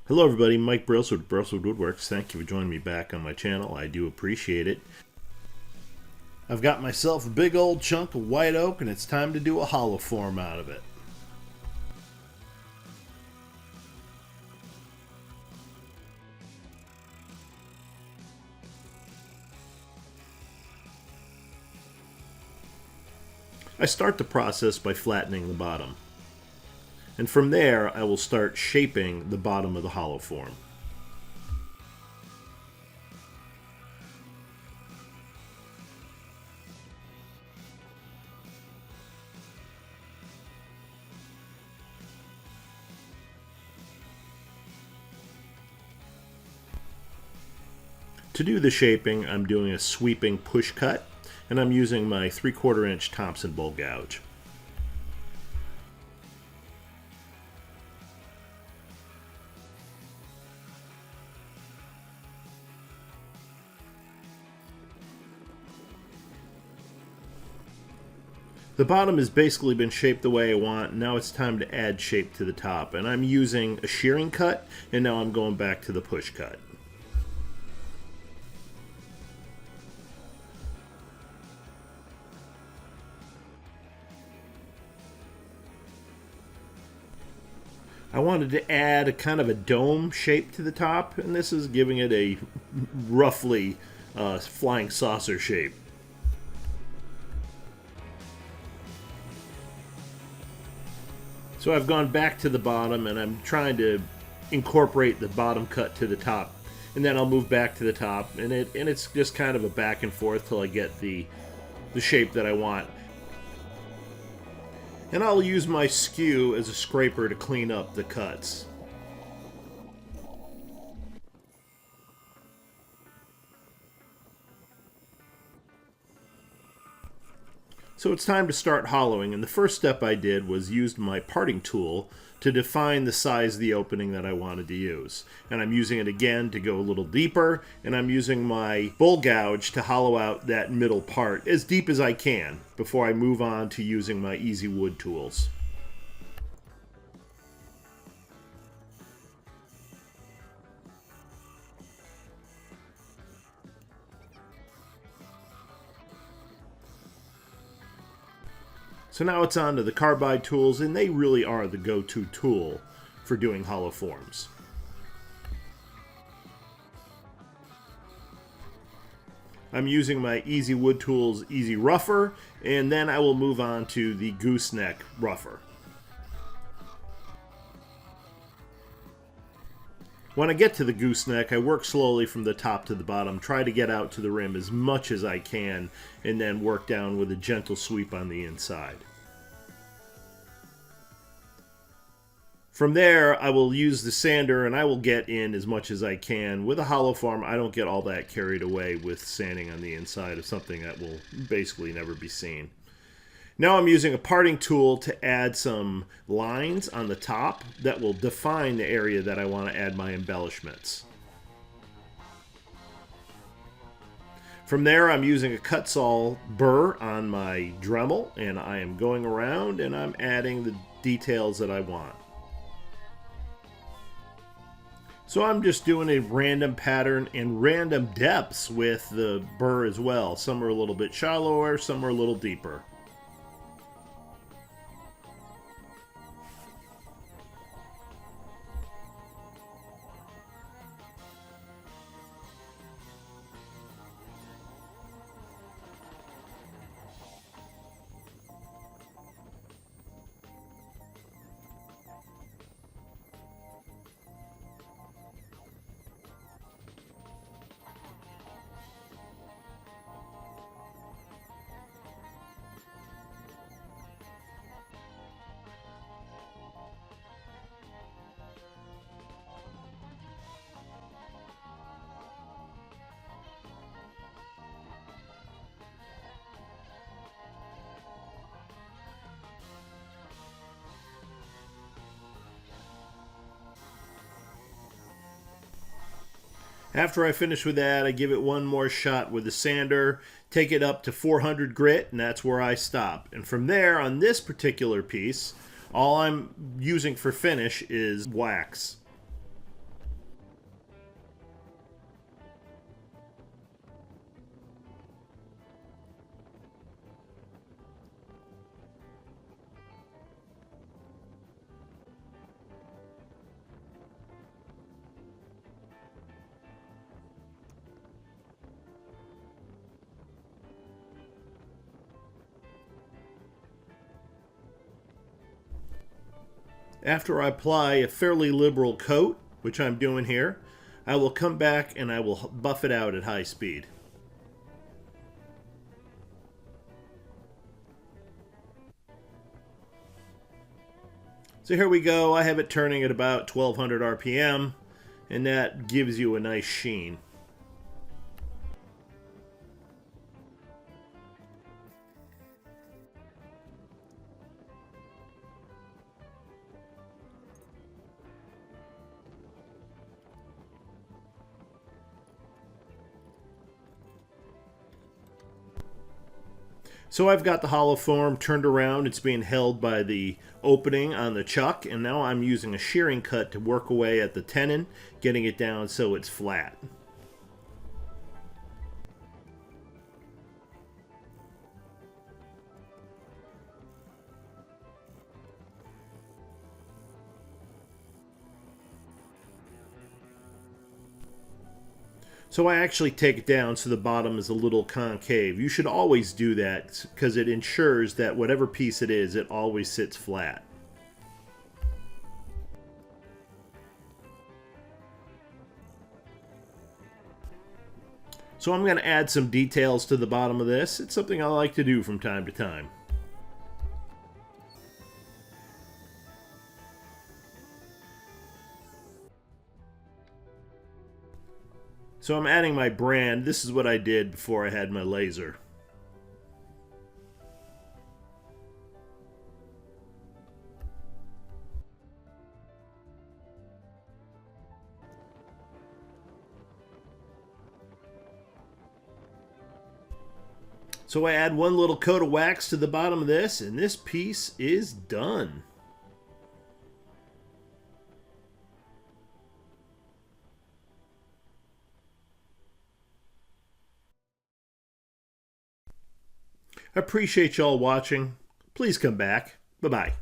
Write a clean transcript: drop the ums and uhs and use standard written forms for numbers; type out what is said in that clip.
Hello everybody, Mike Brailswood, Brailswood Woodworks. Thank you for joining me back on my channel. I do appreciate it. I've got myself a big old chunk of white oak and it's time to do a hollow form out of it. I start the process by flattening the bottom. And from there I will start shaping the bottom of the hollow form. To do the shaping, I'm doing a sweeping push cut, and I'm using my 3/4 inch Thompson bowl gouge. The bottom has basically been shaped the way I want. Now it's time to add shape to the top, and I'm using a shearing cut, and now I'm going back to the push cut. I wanted to add a kind of a dome shape to the top, and this is giving it a roughly flying saucer shape. So I've gone back to the bottom and I'm trying to incorporate the bottom cut to the top, and then I'll move back to the top, and it's just kind of a back and forth till I get the shape that I want. And I'll use my skew as a scraper to clean up the cuts. So it's time to start hollowing, and the first step I did was used my parting tool to define the size of the opening that I wanted to use. And I'm using it again to go a little deeper, and I'm using my bowl gouge to hollow out that middle part as deep as I can before I move on to using my easy wood tools. So now it's on to the carbide tools, and they really are the go-to tool for doing hollow forms. I'm using my Easy Wood Tools Easy Rougher, and then I will move on to the Gooseneck Rougher. When I get to the gooseneck, I work slowly from the top to the bottom, try to get out to the rim as much as I can, and then work down with a gentle sweep on the inside. From there, I will use the sander and I will get in as much as I can. With a hollow form, I don't get all that carried away with sanding on the inside of something that will basically never be seen. Now I'm using a parting tool to add some lines on the top that will define the area that I want to add my embellishments. From there, I'm using a cut saw burr on my Dremel, and I am going around and I'm adding the details that I want. So I'm just doing a random pattern and random depths with the burr as well. Some are a little bit shallower, some are a little deeper. After I finish with that, I give it one more shot with the sander, take it up to 400 grit, and that's where I stop. And from there, on this particular piece, all I'm using for finish is wax. After I apply a fairly liberal coat, which I'm doing here, I will come back and I will buff it out at high speed. So here we go. I have it turning at about 1200 RPM, and that gives you a nice sheen. So I've got the hollow form turned around. It's being held by the opening on the chuck, and now I'm using a shearing cut to work away at the tenon, getting it down so it's flat. So I actually take it down so the bottom is a little concave. You should always do that because it ensures that whatever piece it is, it always sits flat. So I'm going to add some details to the bottom of this. It's something I like to do from time to time. So I'm adding my brand. This is what I did before I had my laser. So I add one little coat of wax to the bottom of this, and this piece is done. I appreciate y'all watching. Please come back. Bye-bye.